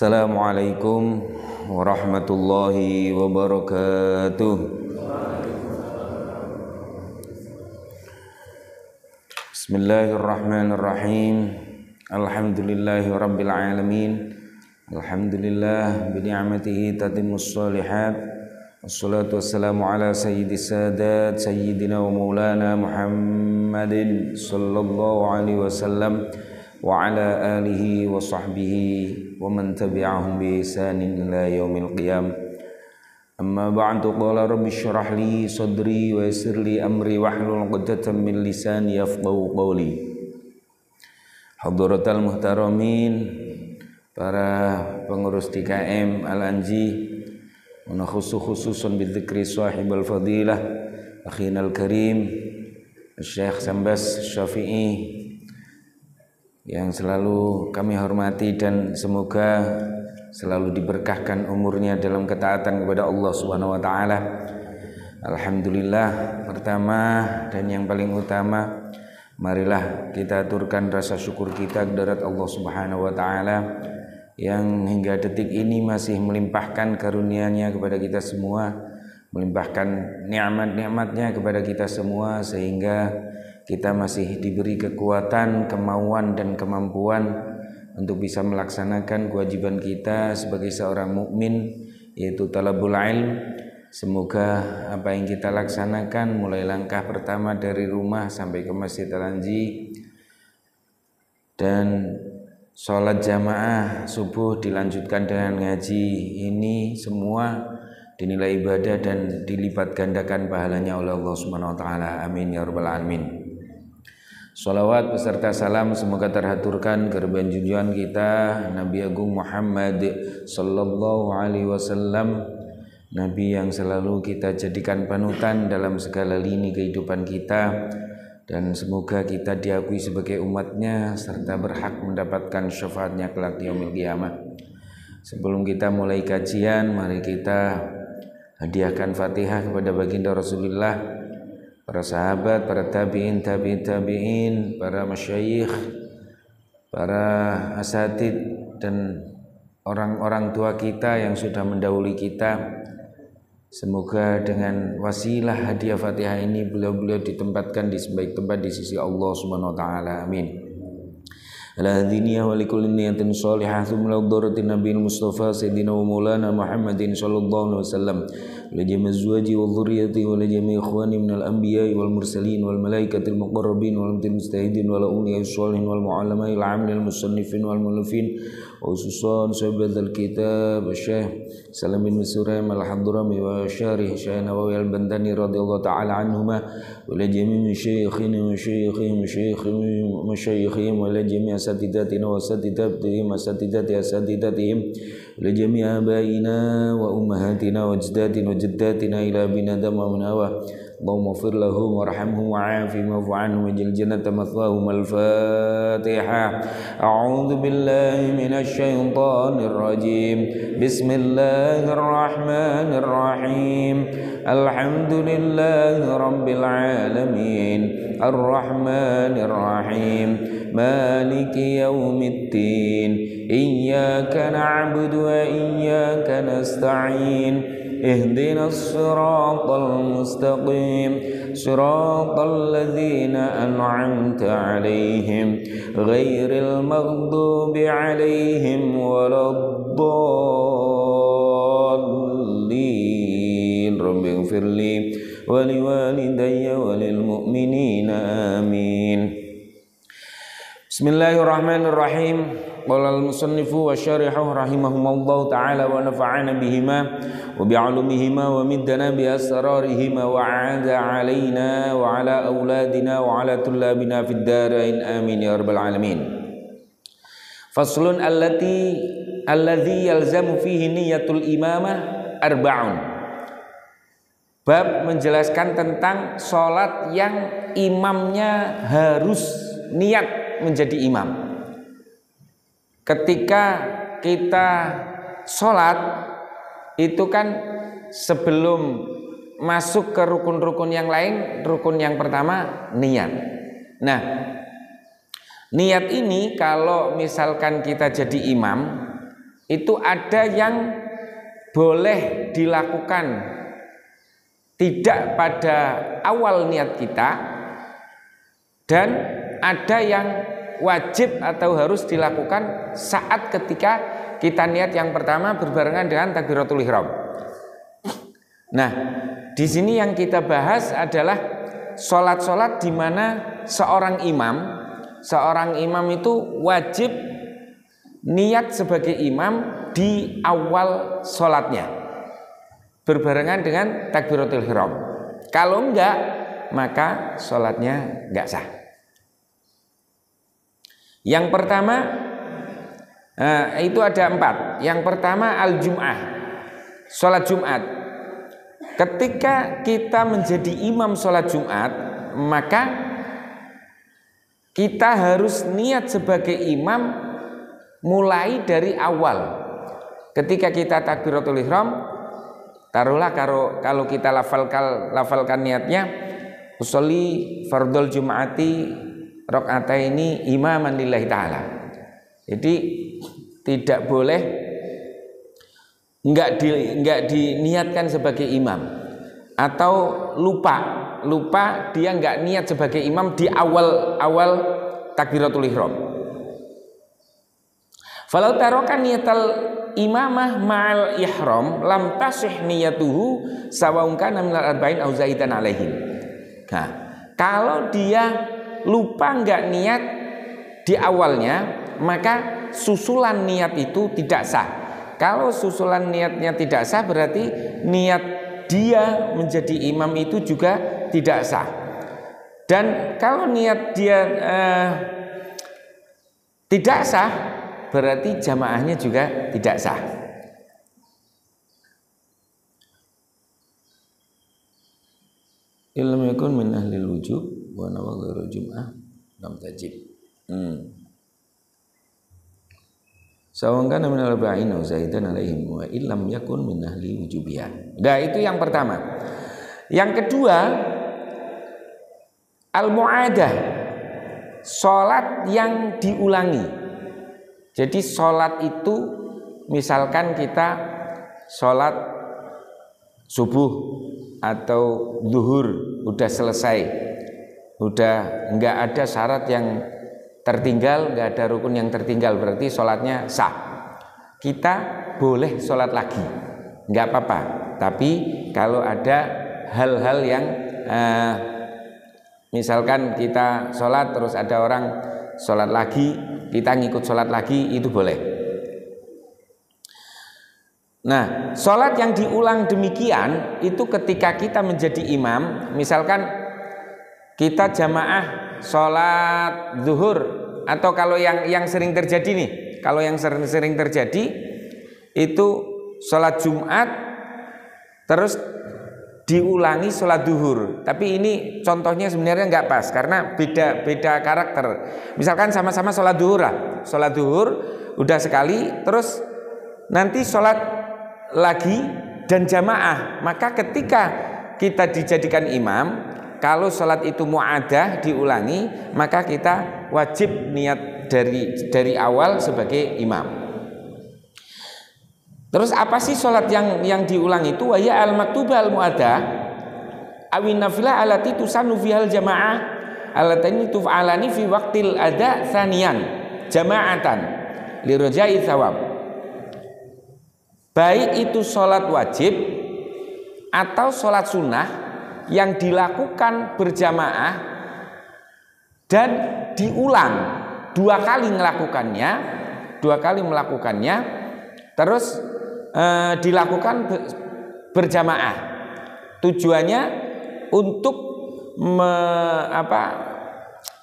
Assalamualaikum warahmatullahi wabarakatuh. Bismillahirrahmanirrahim. Alhamdulillahi rabbil alamin. Alhamdulillah bi ni'matihi tatimmus shalihat. Wassalatu wassalamu ala sayyidis sadat sayyidina wa maulana Muhammadin sallallahu alaihi wasallam wa ala alihi wa sahbihi wa man tabi'ahum bi ihsanin ila yaumil qiyam. Amma ba'du, qala rabbi shrah li sadri wa yassir li amri wahlul 'uqdatam min lisani yafqahu qawli. Hadratal muhtaramin, para pengurus DKM Al-Anji, wa khususan bi dzikri sahibul fadilah akhinal karim Syekh Sambas Syafi'i yang selalu kami hormati dan semoga selalu diberkahkan umurnya dalam ketaatan kepada Allah Subhanahu wa taala. Alhamdulillah, pertama dan yang paling utama, marilah kita aturkan rasa syukur kita kepada Allah Subhanahu wa taala yang hingga detik ini masih melimpahkan karunia-Nya kepada kita semua, melimpahkan nikmat-nikmatnya kepada kita semua, sehingga kita masih diberi kekuatan, kemauan dan kemampuan untuk bisa melaksanakan kewajiban kita sebagai seorang mukmin, yaitu talabul ilm. Semoga apa yang kita laksanakan mulai langkah pertama dari rumah sampai ke Masjid Al-Anji dan sholat jamaah subuh dilanjutkan dengan ngaji, ini semua dinilai ibadah dan dilipat gandakan pahalanya oleh Allah Subhanahu wa taala. Amin ya rabbal alamin. Salawat beserta salam semoga terhaturkan kepada junjungan kita Nabi Agung Muhammad sallallahu alaihi wasallam, Nabi yang selalu kita jadikan panutan dalam segala lini kehidupan kita, dan semoga kita diakui sebagai umatnya serta berhak mendapatkan syafaatnya kelak di yaumil qiyamah. Sebelum kita mulai kajian, mari kita hadiahkan Fatihah kepada baginda Rasulullah, para sahabat, para tabi'in, tabi'in, para masyayikh, para asatid dan orang-orang tua kita yang sudah mendahului kita. Semoga dengan wasilah hadiah Fatihah ini beliau-beliau ditempatkan di sebaik tempat di sisi Allah Subhanahu wa taala. Amin. Ala hadiniyah wa likulli niyatin shalihah thumma ladharatin nabiyil mustafa sayyidina wa maulana Muhammadin sallallahu alaihi wasallam wa jami' azwaji wa dhurriyyati wa jami' ikhwani minal anbiya'i wal mursalin wal malaikatil muqarrabin wal mustahidin wal awliya'i sholihin wal mu'allama'il 'amilil musannifin wal muallifin wa khususan sahabatul kitab Syekh Salam bin Suraim al-Hadrami wa Syarih Syekh Nawawi al-Bandani radhiyallahu ta'ala anhuma wa jami' masyayikhihim wa jami' asatidatina wa asatidatihim wa jami' abaina wa ummahatina wa ajdatina wa jaddatina ila binadam wa munawah Allahumma ighfir lahum warhamhum wa'afihim wa'fu anhum waj'al jannata mathwahum. Al-Fatihah. A'udzu billahi minasy syaithanir rajim. Bismillahirrahmanirrahim. Alhamdulillahi rabbil alamin. Ar-Rahmanir Rahim. Maliki yaumiddin. Iyyaka na'budu wa iyyaka nasta'in. اهدنا الصراط المستقيم صراط الذين أنعمت عليهم غير المغضوب عليهم ولا الضالين رب اغفر لي ولوالدي وللمؤمنين آمين. Bismillahirrahmanirrahim. Qala al-musannifu wa syarihu rahimahumullahu ta'ala wa nafa'ana bihima wa bi'ulumihima wa middana bi asrarihima wa 'ada 'alaina wa 'ala auladina wa 'ala tullabina fid darain amin ya rabbal alamin. Faslun alladzi yalzamu fihi niyatul imamah arba'un. Bab menjelaskan tentang salat yang imamnya harus niat menjadi imam. Ketika kita sholat itu kan sebelum masuk ke rukun-rukun yang lain, rukun yang pertama niat. Nah, niat ini kalau misalkan kita jadi imam, itu ada yang boleh dilakukan tidak pada awal niat kita, dan ada yang wajib atau harus dilakukan saat ketika kita niat yang pertama berbarengan dengan takbiratul ihram. Nah, di sini yang kita bahas adalah sholat-sholat di mana seorang imam itu wajib niat sebagai imam di awal sholatnya berbarengan dengan takbiratul ihram. Kalau enggak, maka sholatnya enggak sah. Yang pertama itu ada 4. Yang pertama al-jum'ah, sholat Jumat. Ketika kita menjadi imam sholat Jumat, maka kita harus niat sebagai imam mulai dari awal. Ketika kita takbiratul ihram, taruhlah kalau kita lafalkan niatnya, usolli fardhul jum'ati rakaataini imaman lillahi ta'ala. Jadi tidak boleh enggak diniatkan sebagai imam, atau lupa dia enggak niat sebagai imam di awal takbiratul ihram. Falau taraka niyatal imamah ma'al ihram lam tasih niyatuhu sawaun kana minal arba'in au zaidan alaihi. Nah, kalau dia lupa enggak niat di awalnya, maka susulan niat itu tidak sah. Kalau susulan niatnya tidak sah, berarti niat dia menjadi imam itu juga tidak sah. Dan kalau niat dia tidak sah, berarti jamaahnya juga tidak sah. Ilmu yakun min ahlil wujub wa nawaghiru jum'ah lam tajib. Sawangkan min al-arba'in wa zaidan alaihim wa illam yakun min ahli wujubiyah. Nah, itu yang pertama. Yang kedua, al-mu'adah, salat yang diulangi. Jadi salat itu misalkan kita salat subuh atau zuhur udah selesai, udah enggak ada syarat yang tertinggal, enggak ada rukun yang tertinggal, berarti sholatnya sah. Kita boleh sholat lagi, enggak apa-apa. Tapi kalau ada hal-hal yang misalkan kita sholat terus ada orang sholat lagi, kita ngikut sholat lagi, itu boleh. Nah, sholat yang diulang demikian itu ketika kita menjadi imam, misalkan kita jamaah sholat zuhur, atau kalau yang sering terjadi nih, kalau yang sering terjadi itu sholat Jumat, terus diulangi sholat duhur. Tapi ini contohnya sebenarnya nggak pas karena beda karakter. Misalkan sama-sama sholat duhur lah, sholat duhur udah sekali, terus nanti sholat lagi dan jamaah. Maka ketika kita dijadikan imam, kalau sholat itu mu'adah diulangi, maka kita wajib niat dari awal sebagai imam. Terus apa sih sholat yang diulang itu? Wa ya al-maktubah al-mu'adah awin nafilah alati tusanu fihal jamaah alatani tuf'alani fi waqtil ada thaniyan jama'atan lirojai thawab. Baik itu sholat wajib atau sholat sunnah yang dilakukan berjamaah dan diulang dua kali melakukannya terus dilakukan berjamaah. Tujuannya untuk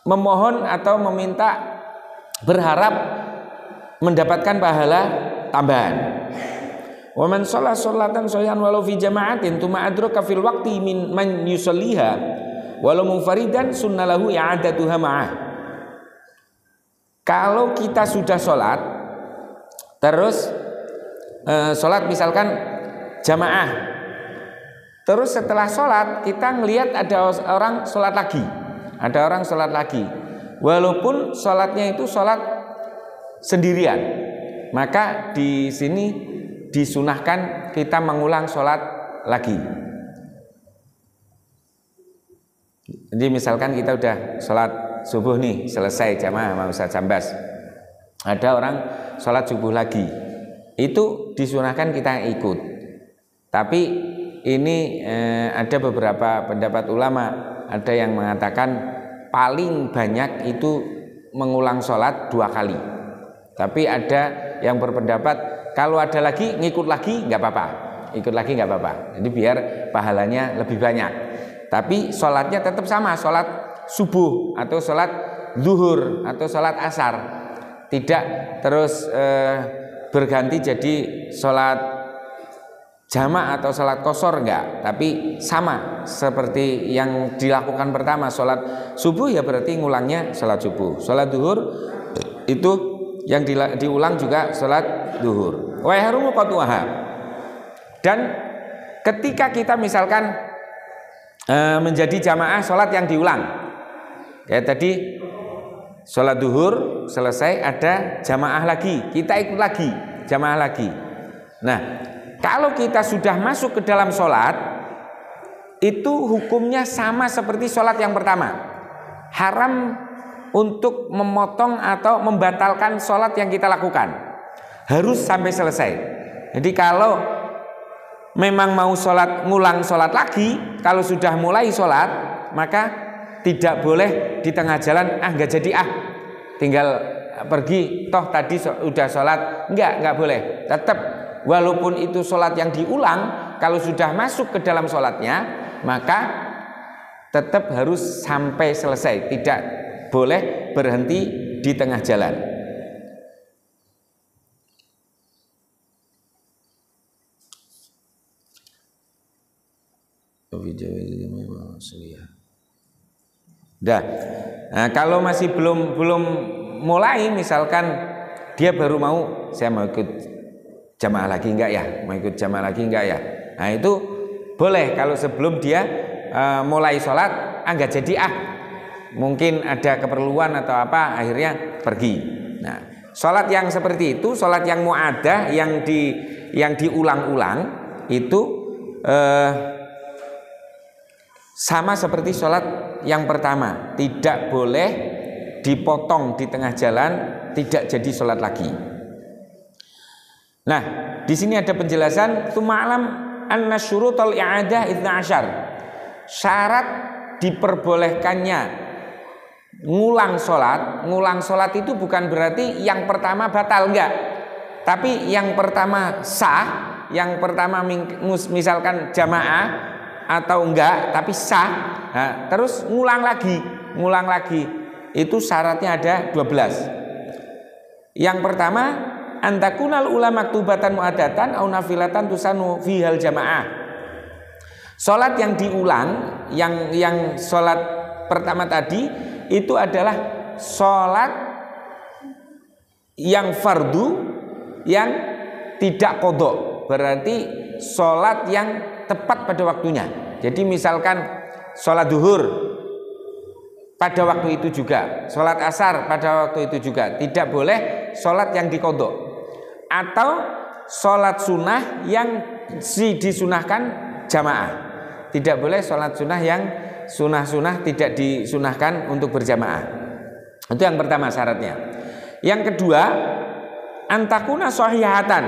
memohon atau meminta, berharap mendapatkan pahala tambahan. Wa man shalla sholatan shayyan walau fi jama'atin tuma adraka fil waqti min man yusalliha walau munfaridan sunnalahu i'adatuha ma'ah. Kalau kita sudah sholat, terus sholat misalkan jamaah, terus setelah sholat kita ngelihat ada orang sholat lagi, walaupun sholatnya itu sholat sendirian, maka di sini disunahkan kita mengulang sholat lagi. Jadi misalkan kita udah sholat subuh nih, selesai jamaah sama Ustaz Jambas, ada orang sholat subuh lagi, itu disunahkan kita ikut. Tapi ini ada beberapa pendapat ulama, ada yang mengatakan paling banyak itu mengulang sholat 2 kali. Tapi ada yang berpendapat kalau ada lagi ngikut lagi nggak apa-apa, jadi biar pahalanya lebih banyak. Tapi sholatnya tetap sama, sholat subuh atau sholat zuhur atau sholat asar, tidak terus berganti jadi sholat jamak atau sholat qashar, enggak, tapi sama seperti yang dilakukan pertama. Sholat subuh ya berarti ngulangnya sholat subuh, sholat zuhur itu yang diulang juga sholat zuhur. Wa yahrumu qat'uha. Dan ketika kita misalkan menjadi jamaah sholat yang diulang, kayak tadi sholat zuhur selesai ada jamaah lagi, kita ikut lagi jamaah lagi. Nah, kalau kita sudah masuk ke dalam sholat, itu hukumnya sama seperti sholat yang pertama. Haram untuk memotong atau membatalkan sholat yang kita lakukan, harus sampai selesai. Jadi kalau memang mau sholat, ngulang sholat lagi, kalau sudah mulai sholat, maka tidak boleh di tengah jalan, nggak jadi tinggal pergi, toh tadi udah sholat. Nggak boleh. Tetap walaupun itu sholat yang diulang, kalau sudah masuk ke dalam sholatnya, maka tetap harus sampai selesai, tidak boleh berhenti di tengah jalan. Nah, kalau masih belum mulai, misalkan dia baru mau, saya mau ikut jamaah lagi enggak ya, nah itu boleh. Kalau sebelum dia mulai sholat, enggak jadi mungkin ada keperluan atau apa, akhirnya pergi. Nah, sholat yang seperti itu, sholat yang mu'adah, yang diulang-ulang itu sama seperti sholat yang pertama, tidak boleh dipotong di tengah jalan, tidak jadi sholat lagi. Nah, di sini ada penjelasan tuma'lam anna syurutul i'adah 12. Syarat diperbolehkannya ngulang sholat itu bukan berarti yang pertama batal, enggak. Tapi yang pertama sah, yang pertama misalkan jamaah atau enggak, tapi sah. Nah, terus ngulang lagi. Itu syaratnya ada 12. Yang pertama, antakunal ulama maktubatan mu'adatan au nafilatan tusanu fihal jamaah. Sholat yang diulang, yang sholat pertama tadi itu adalah sholat yang fardu yang tidak qadha, berarti sholat yang tepat pada waktunya. Jadi misalkan sholat duhur pada waktu itu juga, sholat asar pada waktu itu juga, tidak boleh sholat yang diqadha. Atau sholat sunnah yang disunahkan jamaah. Tidak boleh sholat sunnah yang sunnah-sunnah tidak disunahkan untuk berjamaah. Itu yang pertama syaratnya. Yang kedua, antakuna sahihatan.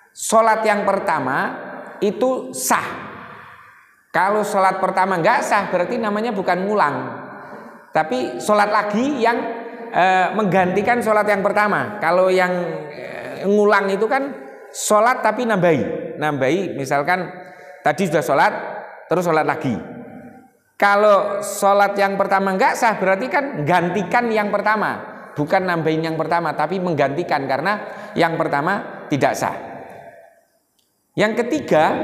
Sholat yang pertama itu sah. Kalau sholat pertama enggak sah, berarti namanya bukan ngulang, tapi sholat lagi yang menggantikan sholat yang pertama. Kalau yang ngulang itu kan sholat tapi nambahi. Misalkan tadi sudah sholat, terus sholat lagi. Kalau sholat yang pertama enggak sah, berarti kan gantikan yang pertama, bukan nambahin yang pertama, tapi menggantikan karena yang pertama tidak sah. Yang ketiga,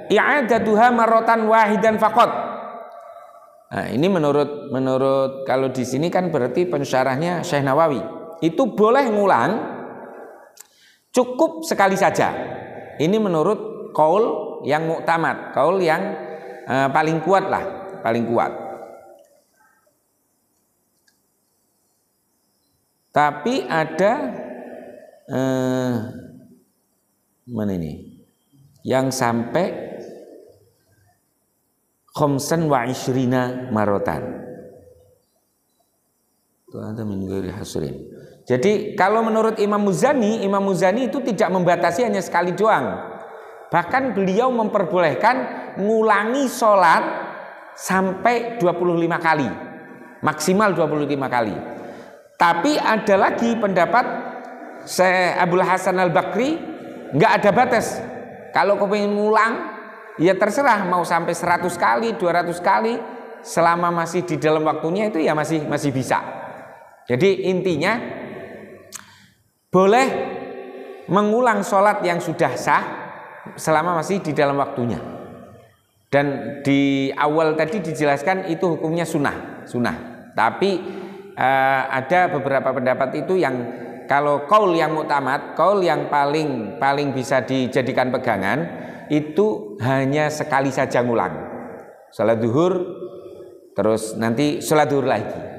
i'adatuha marratan wahidan faqat. Nah, ini menurut kalau di sini kan berarti pensyarahnya Syekh Nawawi. Itu boleh ngulang cukup sekali saja. Ini menurut qaul yang muktamad, qaul yang paling kuat lah, paling kuat. Tapi ada mana ini? Yang sampai khamsan wa ishrina marotan. Itu ada min ghairi hasrin. Jadi kalau menurut Imam Muzani itu tidak membatasi hanya sekali doang. Bahkan beliau memperbolehkan ngulangi sholat sampai 25 kali, maksimal 25 kali. Tapi ada lagi pendapat Syekh Abdul Hasan Al-Bakri, nggak ada batas. Kalau kau pengen ngulang, ya terserah mau sampai 100 kali, 200 kali, selama masih di dalam waktunya itu ya masih bisa. Jadi intinya boleh mengulang sholat yang sudah sah selama masih di dalam waktunya. Dan di awal tadi dijelaskan itu hukumnya sunnah. Tapi ada beberapa pendapat itu yang kalau qaul yang muktamad, qaul yang paling bisa dijadikan pegangan itu hanya sekali saja ngulang. Salat zuhur terus nanti salat zuhur lagi.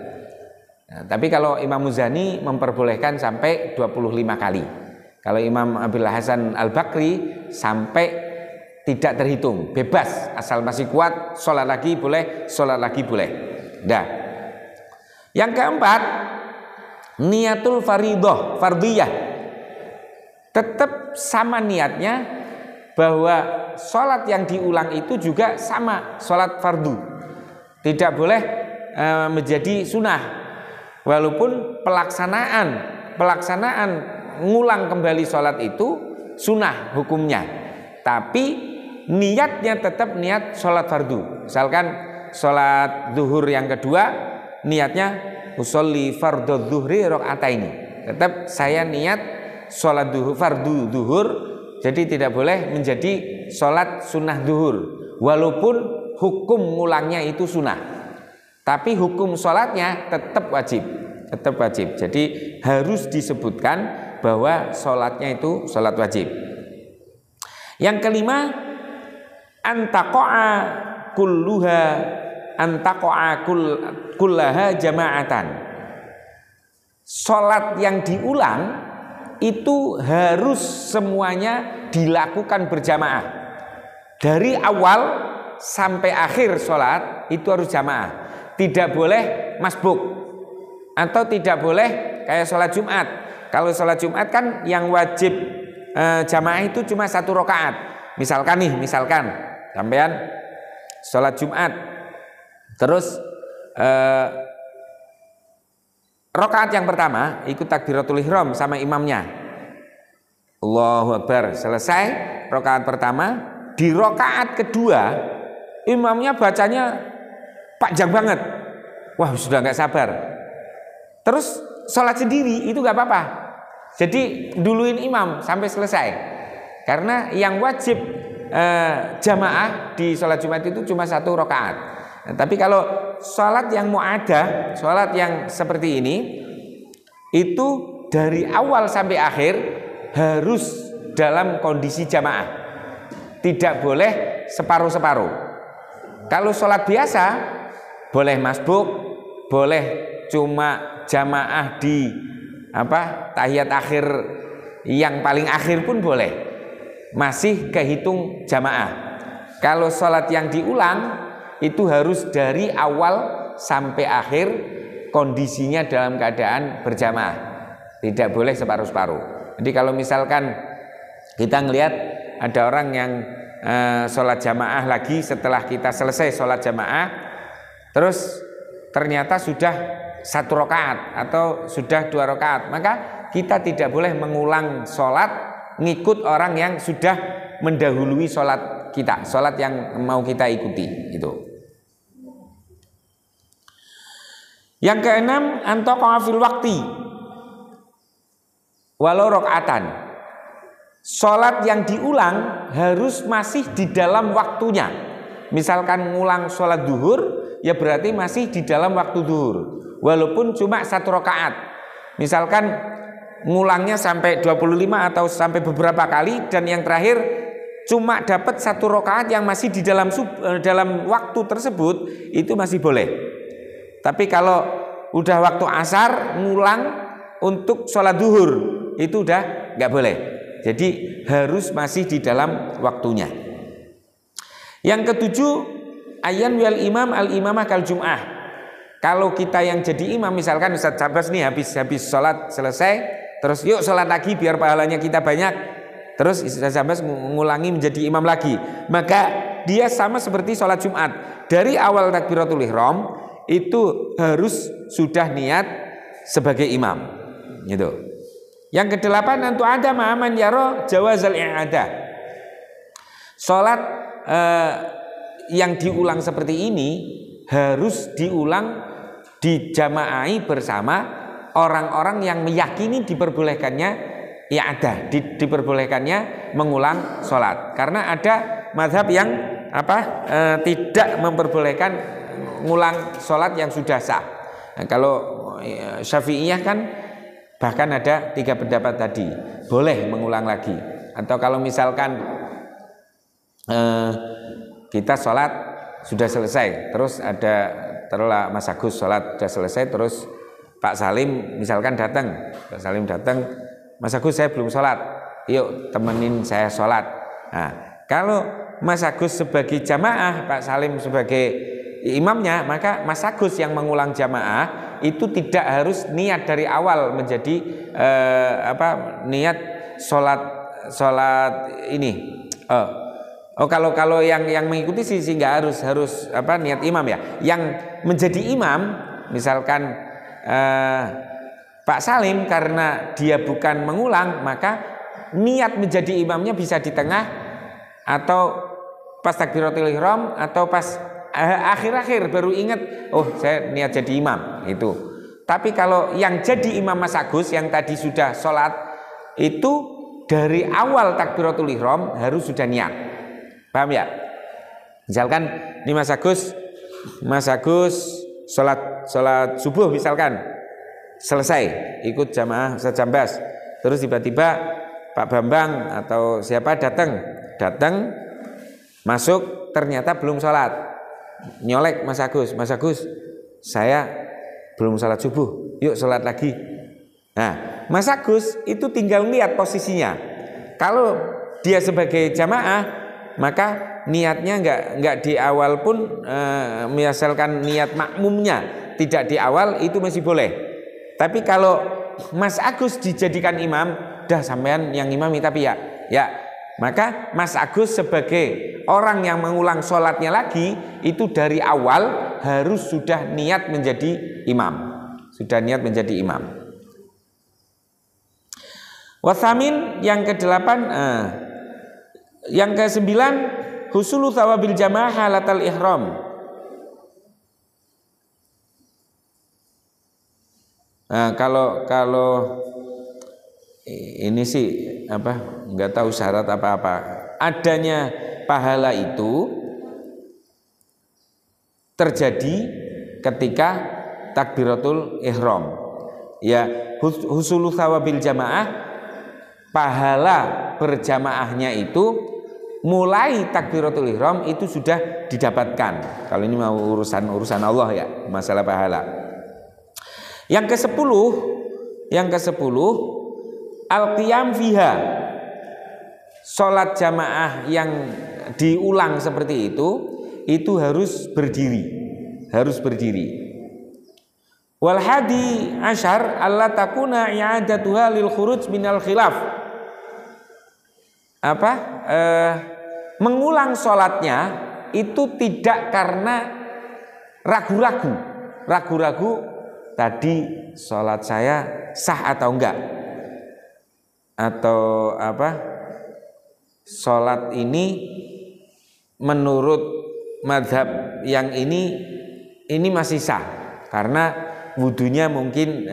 Nah, tapi kalau Imam Muzani memperbolehkan sampai 25 kali. Kalau Imam Abdul Hasan Al-Bakri sampai tidak terhitung, bebas, asal masih kuat, sholat lagi boleh, sholat lagi boleh. Dah. Yang keempat, niatul fardiyah. Tetap sama niatnya bahwa sholat yang diulang itu juga sama sholat fardu. Tidak boleh menjadi sunnah. Walaupun pelaksanaan ngulang kembali sholat itu sunnah hukumnya, tapi niatnya tetap niat sholat fardu. Misalkan sholat zuhur yang kedua, niatnya usolli fardhu zuhri rakaataini. Tetap saya niat sholat fardu zuhur, jadi tidak boleh menjadi sholat sunnah zuhur. Walaupun hukum ngulangnya itu sunnah, tapi hukum sholatnya tetap wajib. Jadi harus disebutkan bahwa sholatnya itu sholat wajib. Yang kelima, antaqa'a kullaha jama'atan. Sholat yang diulang itu harus semuanya dilakukan berjamaah. Dari awal sampai akhir sholat itu harus jamaah. Tidak boleh masbuk atau tidak boleh kayak sholat Jumat. Kalau sholat Jumat kan yang wajib jamaah itu cuma 1 rakaat. Misalkan sampean sholat Jumat, terus rakaat yang pertama ikut takbiratul ihram sama imamnya, Allahu Akbar, selesai rakaat pertama. Di rakaat kedua imamnya bacanya panjang banget, wah sudah nggak sabar. Terus sholat sendiri itu nggak apa-apa. Jadi duluin imam sampai selesai. Karena yang wajib jamaah di sholat Jumat itu cuma 1 rakaat. Nah, tapi kalau sholat yang mu'adah, sholat yang seperti ini, itu dari awal sampai akhir harus dalam kondisi jamaah, tidak boleh separuh-separuh. Kalau sholat biasa boleh masbuk, boleh cuma jamaah di tahiyat akhir yang paling akhir pun boleh, masih kehitung jamaah. Kalau sholat yang diulang itu harus dari awal sampai akhir kondisinya dalam keadaan berjamaah, tidak boleh separuh-separuh. Jadi kalau misalkan kita ngelihat ada orang yang sholat jamaah lagi setelah kita selesai sholat jamaah, terus ternyata sudah 1 rakaat atau sudah 2 rakaat, maka kita tidak boleh mengulang sholat ngikut orang yang sudah mendahului sholat kita, sholat yang mau kita ikuti itu. Yang keenam, antoqa fil waqti walau rakaatan. Sholat yang diulang harus masih di dalam waktunya. Misalkan ngulang sholat duhur, ya berarti masih di dalam waktu duhur, walaupun cuma 1 rakaat. Misalkan ngulangnya sampai 25 atau sampai beberapa kali, dan yang terakhir cuma dapat 1 rakaat yang masih di dalam waktu tersebut, itu masih boleh. Tapi kalau udah waktu asar ngulang untuk sholat duhur, itu udah nggak boleh. Jadi harus masih di dalam waktunya. Yang ketujuh, ayan wal imam al imamah kal jum'ah. Kalau kita yang jadi imam, misalkan Ustaz Cabas nih habis sholat selesai, terus yuk sholat lagi biar pahalanya kita banyak, terus Ustaz Cabas ngulangi menjadi imam lagi, maka dia sama seperti sholat Jumat. Dari awal takbiratul ihram itu harus sudah niat sebagai imam gitu. Yang kedelapan, nanti ada ma'aman yaro jawazal i'adah. Sholat yang diulang seperti ini harus diulang dijamaai bersama orang-orang yang meyakini diperbolehkannya i'adah, diperbolehkannya mengulang sholat. Karena ada mazhab yang tidak memperbolehkan ngulang sholat yang sudah sah. Nah, kalau Syafi'iyah kan bahkan ada 3 pendapat tadi, boleh mengulang lagi. Atau kalau misalkan kita sholat sudah selesai, terus terulah Mas Agus sholat sudah selesai, terus Pak Salim misalkan datang, Mas Agus saya belum sholat, yuk temenin saya sholat. Nah, kalau Mas Agus sebagai jamaah, Pak Salim sebagai imamnya, maka Mas Agus yang mengulang jamaah itu tidak harus niat dari awal menjadi niat sholat ini. Kalau yang mengikuti sih nggak harus niat imam ya. Yang menjadi imam, misalkan Pak Salim, karena dia bukan mengulang, maka niat menjadi imamnya bisa di tengah, atau pas takbiratul ihram, atau pas akhir-akhir baru ingat, oh saya niat jadi imam itu. Tapi kalau yang jadi imam Mas Agus yang tadi sudah sholat, itu dari awal takbiratul ihram harus sudah niat. Paham ya? Misalkan ini Mas Agus sholat subuh misalkan selesai ikut jamaah Ustaz Jambas, terus tiba-tiba Pak Bambang atau siapa datang masuk, ternyata belum sholat. Nyolek Mas Agus, saya belum sholat subuh, yuk sholat lagi. Nah, Mas Agus itu tinggal lihat posisinya. Kalau dia sebagai jamaah, maka niatnya nggak di awal pun, misalkan niat makmumnya tidak di awal, itu masih boleh. Tapi kalau Mas Agus dijadikan imam, dah sampean yang imami tapi ya, maka Mas Agus sebagai orang yang mengulang sholatnya lagi, itu dari awal harus sudah niat menjadi imam. Wasamin, yang ke-8, yang ke-9, husulu thawabil jamaah halatal ihram. Nah, kalau ini sih nggak tahu syarat apa-apa. Adanya pahala itu terjadi ketika takbiratul ihram. Ya, husulu thawabil jamaah, pahala berjamaahnya itu mulai takbiratul ihram itu sudah didapatkan. Kalau ini mau urusan Allah ya, masalah pahala. Yang ke-10 al-qiyam fiha. Salat jamaah yang diulang seperti itu harus berdiri. Wal hadi asyar alla takuna i'adatuha lil khuruj minal khilaf. Mengulang sholatnya itu tidak karena ragu-ragu tadi sholat saya sah atau enggak, atau sholat ini menurut madhab yang ini masih sah karena wudunya mungkin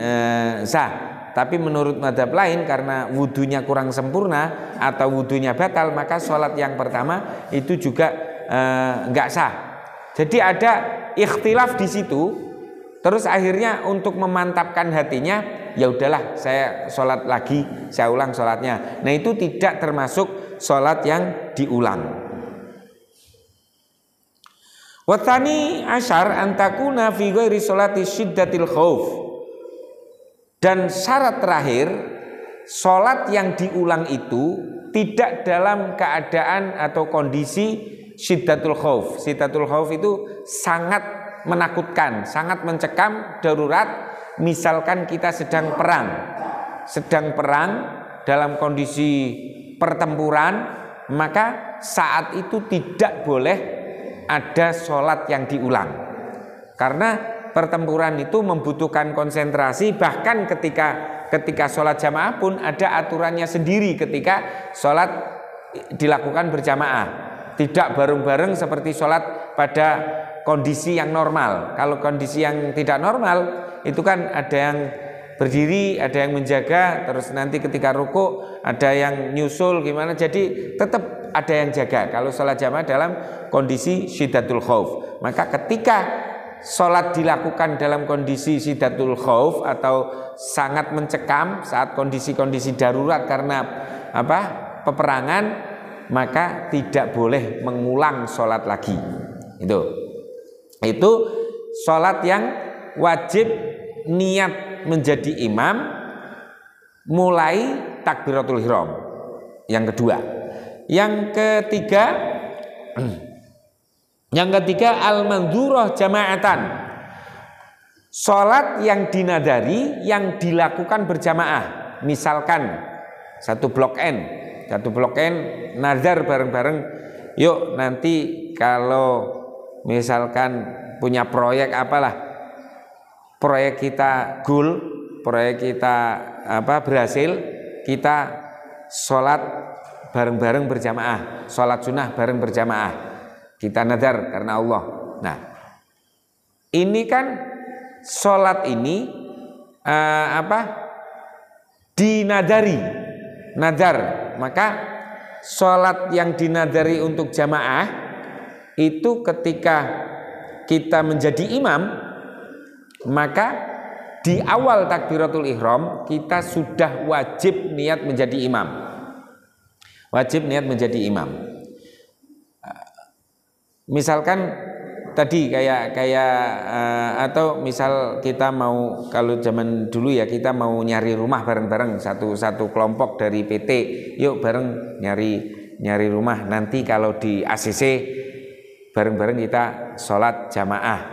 sah, tapi menurut madhab lain karena wudunya kurang sempurna atau wudunya batal, maka sholat yang pertama itu juga enggak sah. Jadi ada ikhtilaf di situ. Terus akhirnya untuk memantapkan hatinya, ya udahlah saya sholat lagi, saya ulang sholatnya. Nah itu tidak termasuk sholat yang diulang. Wathani asyar antakuna fi ghairi sholati syiddatil khauf. Dan syarat terakhir, sholat yang diulang itu tidak dalam keadaan atau kondisi syiddatul khauf. Syiddatul khauf itu sangat menakutkan, sangat mencekam, darurat. Misalkan kita sedang perang dalam kondisi pertempuran, maka saat itu tidak boleh ada sholat yang diulang, karena pertempuran itu membutuhkan konsentrasi. Bahkan ketika sholat jamaah pun ada aturannya sendiri ketika sholat dilakukan berjamaah, tidak bareng-bareng seperti sholat pada kondisi yang normal. Kalau kondisi yang tidak normal itu kan ada yang berdiri, ada yang menjaga, terus nanti ketika ruku ada yang nyusul gimana, jadi tetap ada yang jaga. Kalau sholat jamaah dalam kondisi syiddatul khauf, maka ketika sholat dilakukan dalam kondisi syiddatul khauf atau sangat mencekam saat kondisi-kondisi darurat karena peperangan, maka tidak boleh mengulang sholat lagi. Itu sholat yang wajib niat menjadi imam mulai takbiratul ihram. Yang kedua, yang ketiga al-mandhurah jama'atan. Sholat yang dinadari yang dilakukan berjamaah. Misalkan satu blok N nazar bareng-bareng, yuk nanti kalau misalkan punya proyek proyek kita goal, proyek kita berhasil, kita sholat bareng-bareng berjamaah, sholat sunnah bareng berjamaah, kita nadar karena Allah. Nah ini kan sholat ini dinadari, nadar. Maka sholat yang dinadari untuk jamaah itu ketika kita menjadi imam, maka di awal takbiratul ihram kita sudah wajib niat menjadi imam. Misalkan tadi kayak atau misal kita mau, kalau zaman dulu ya kita mau nyari rumah bareng-bareng, satu kelompok dari PT, yuk bareng nyari rumah, nanti kalau di ACC bareng-bareng kita sholat jamaah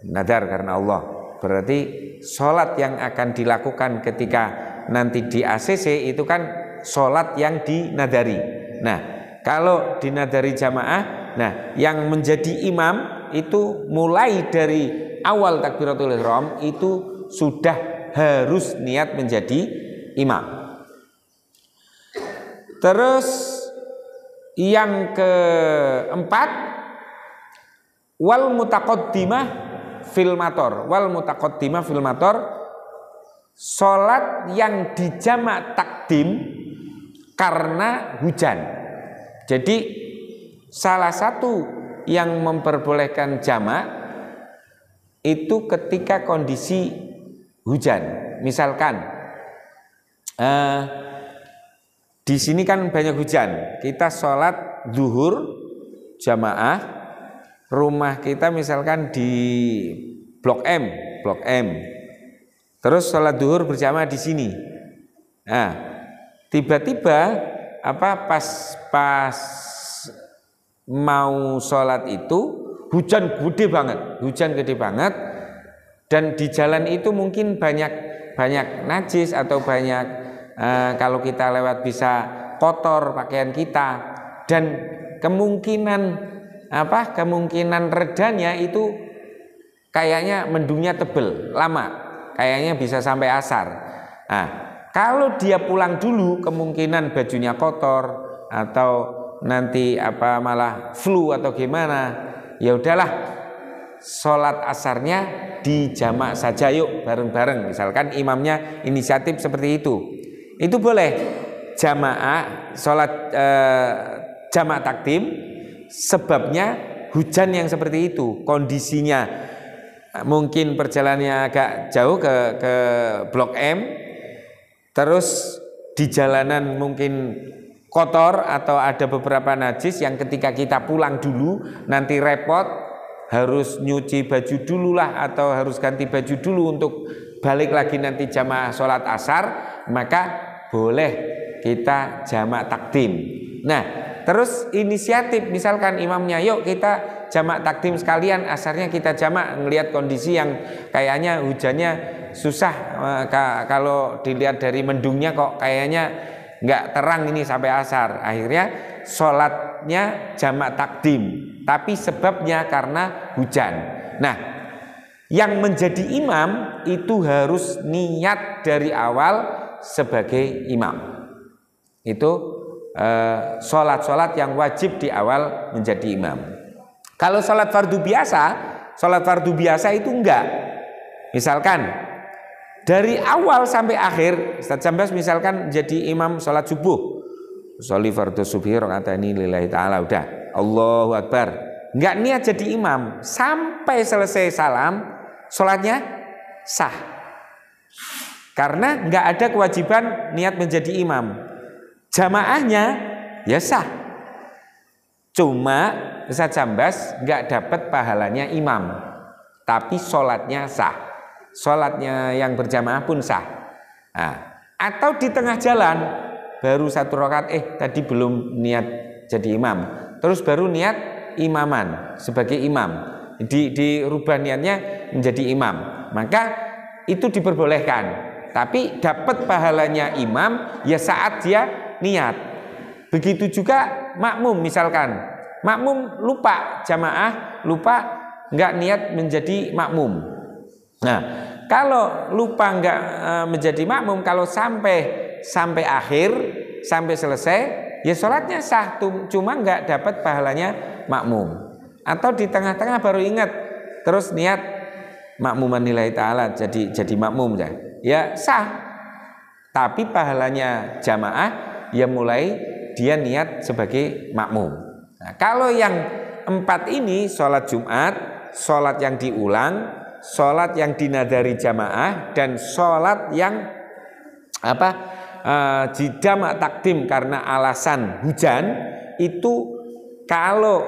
nadar karena Allah. Berarti sholat yang akan dilakukan ketika nanti di ACC itu kan sholat yang dinadari. Nah kalau dinadari jamaah, nah yang menjadi imam itu mulai dari awal takbiratul ihram itu sudah harus niat menjadi imam. Terus yang keempat, wal mutaqaddimah fil mator, salat yang dijamak takdim karena hujan. Jadi salah satu yang memperbolehkan jamak itu ketika kondisi hujan. Misalkan di sini kan banyak hujan, kita sholat zuhur jamaah, rumah kita misalkan di Blok M, terus sholat zuhur berjamaah di sini. Nah, tiba-tiba pas mau sholat itu hujan gede banget, dan di jalan itu mungkin banyak najis atau banyak kalau kita lewat bisa kotor pakaian kita, dan kemungkinan redanya itu kayaknya mendungnya tebel lama, kayaknya bisa sampai asar. Nah, kalau dia pulang dulu kemungkinan bajunya kotor atau nanti malah flu atau gimana, ya udahlah sholat asarnya di jamak saja yuk bareng-bareng. Misalkan imamnya inisiatif seperti itu boleh jamaah sholat jamak takdim, sebabnya hujan yang seperti itu, kondisinya mungkin perjalanannya agak jauh ke Blok M, terus di jalanan mungkin kotor atau ada beberapa najis yang ketika kita pulang dulu nanti repot, harus nyuci baju dulu lah atau harus ganti baju dulu untuk balik lagi nanti jamaah sholat asar, maka boleh kita jamak takdim. Nah, terus inisiatif misalkan imamnya, yuk kita jamak takdim sekalian, asarnya kita jamak, ngelihat kondisi yang kayaknya hujannya susah, kalau dilihat dari mendungnya kok kayaknya nggak terang ini sampai asar, akhirnya sholatnya jamak takdim, tapi sebabnya karena hujan. Nah, yang menjadi imam itu harus niat dari awal sebagai imam. Itu sholat-sholat yang wajib di awal menjadi imam. Kalau sholat fardu biasa itu enggak. Misalkan dari awal sampai akhir, Ustaz Jambas misalkan jadi imam sholat subuh, sholli fardhu subhi rakaataini lillahi ta'ala, udah Allahu Akbar, enggak niat jadi imam, sampai selesai salam sholatnya sah, karena enggak ada kewajiban niat menjadi imam. Jamaahnya ya sah, cuma Ustaz Jambas enggak dapat pahalanya imam, tapi sholatnya sah, sholatnya yang berjamaah pun sah. Nah, atau di tengah jalan baru 1 rakaat, tadi belum niat jadi imam, terus baru niat imaman sebagai imam, dirubah niatnya menjadi imam, maka itu diperbolehkan, tapi dapat pahalanya imam ya saat dia niat. Begitu juga makmum, misalkan makmum lupa jamaah, lupa nggak niat menjadi makmum. Nah, kalau lupa nggak menjadi makmum, kalau sampai akhir, sampai selesai, ya sholatnya sah, cuma nggak dapat pahalanya makmum. Atau di tengah-tengah baru ingat, terus niat makmuman lillahi ta'ala, jadi makmum ya sah, tapi pahalanya jamaah ya mulai dia niat sebagai makmum. Nah, kalau yang 4 ini, sholat Jumat, sholat yang diulang, sholat yang dinadari jamaah, dan sholat yang di jamak takdim karena alasan hujan, itu kalau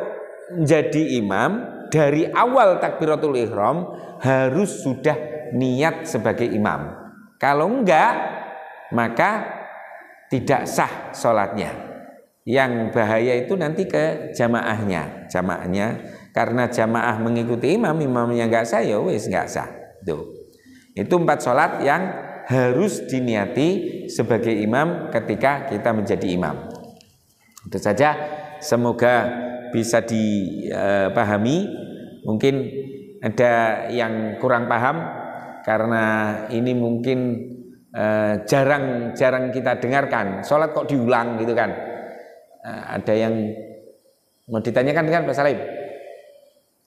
menjadi imam dari awal takbiratul ihram harus sudah niat sebagai imam. Kalau enggak, maka tidak sah sholatnya. Yang bahaya itu nanti ke jamaahnya, karena jamaah mengikuti imamnya nggak sah, ya wis nggak sah. Itu 4 sholat yang harus diniati sebagai imam ketika kita menjadi imam. Itu saja, semoga bisa dipahami. Mungkin ada yang kurang paham karena ini mungkin jarang kita dengarkan, sholat kok diulang gitu kan. Ada yang mau ditanyakan kan Pak Salim?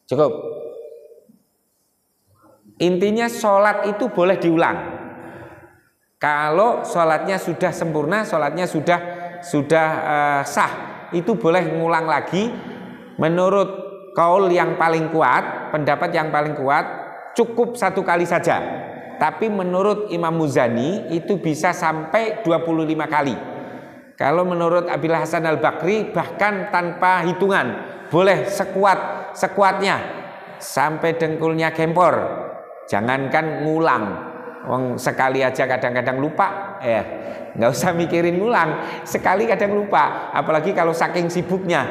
Cukup. Intinya sholat itu boleh diulang. Kalau sholatnya sudah sempurna, sholatnya sudah sah, itu boleh ngulang lagi Menurut kaul yang paling kuat, pendapat yang paling kuat, cukup 1 kali saja. Tapi menurut Imam Muzani itu bisa sampai 25 kali. Kalau menurut Abil Hasan Al-Bakri bahkan tanpa hitungan, boleh sekuatnya sampai dengkulnya gempor. Jangankan ngulang, wong sekali aja kadang-kadang lupa, nggak usah mikirin ngulang, sekali kadang lupa. Apalagi kalau saking sibuknya,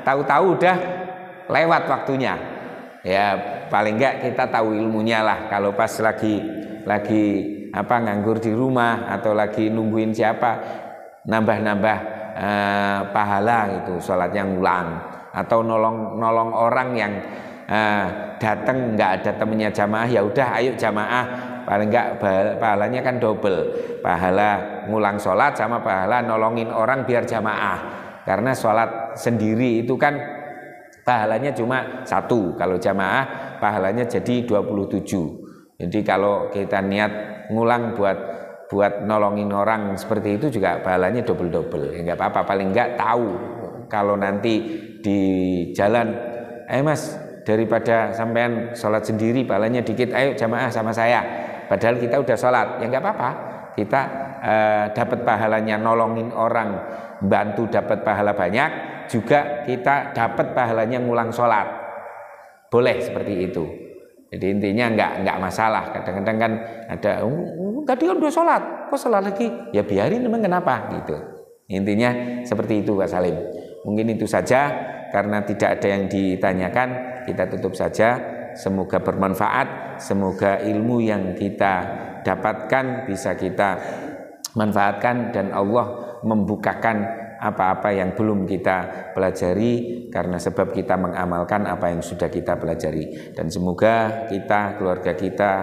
tahu-tahu udah lewat waktunya. Ya paling enggak kita tahu ilmunya lah. Kalau pas lagi nganggur di rumah atau lagi nungguin siapa, nambah pahala gitu, sholatnya ngulang, atau nolong orang yang datang nggak ada temennya jamaah, ya udah ayo jamaah, paling enggak pahalanya kan double, pahala ngulang sholat sama pahala nolongin orang biar jamaah. Karena sholat sendiri itu kan pahalanya cuma 1, kalau jamaah pahalanya jadi 27. Jadi kalau kita niat ngulang buat nolongin orang seperti itu juga pahalanya double. Ya enggak apa-apa, paling enggak tahu kalau nanti di jalan, mas daripada sampean sholat sendiri pahalanya dikit, ayo jamaah sama saya, padahal kita udah sholat, ya enggak apa-apa, kita dapat pahalanya nolongin orang, bantu dapat pahala banyak, juga kita dapat pahalanya ngulang sholat, boleh seperti itu. Jadi intinya enggak masalah. Kadang-kadang kan ada tadi kan udah sholat, kok sholat lagi, ya biarin, memang kenapa gitu. Intinya seperti itu Pak Salim. Mungkin itu saja, karena tidak ada yang ditanyakan, kita tutup saja. Semoga bermanfaat, semoga ilmu yang kita dapatkan bisa kita manfaatkan, dan Allah membukakan apa-apa yang belum kita pelajari karena sebab kita mengamalkan apa yang sudah kita pelajari. Dan semoga kita, keluarga kita,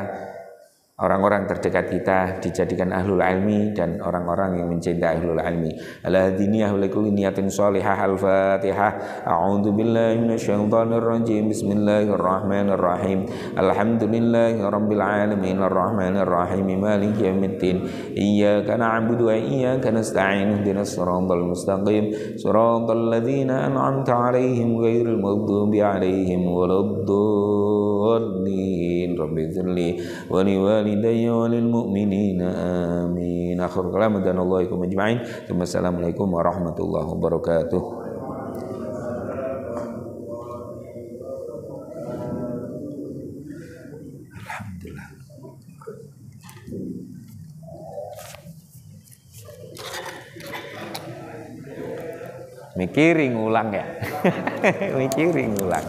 orang-orang terdekat kita dijadikan ahlul ilmi dan orang-orang yang mencintai ahlul ilmi. Al-hadiniyah wa likulli niyatin shalihah. Al-Fatihah. A'udzu billahi minasyaitonir rajim. Bismillahirrahmanirrahim. Alhamdulillahirabbil alamin arrahmanir rahim maliki yaumiddin. Iyyaka na'budu wa iyyaka nasta'in. Ihdinas siratal mustaqim. Siratal ladzina an'amta 'alaihim ghairil maghdubi 'alaihim waladdallin. Rabbighfirli wa liwalidayya walil mu'minina amin. Akhir kalam dan Allahikum ajma'in. Wassalamualaikum warahmatullahi wabarakatuh. Alhamdulillah. Mikirin ulang ya. Mikirin ulang.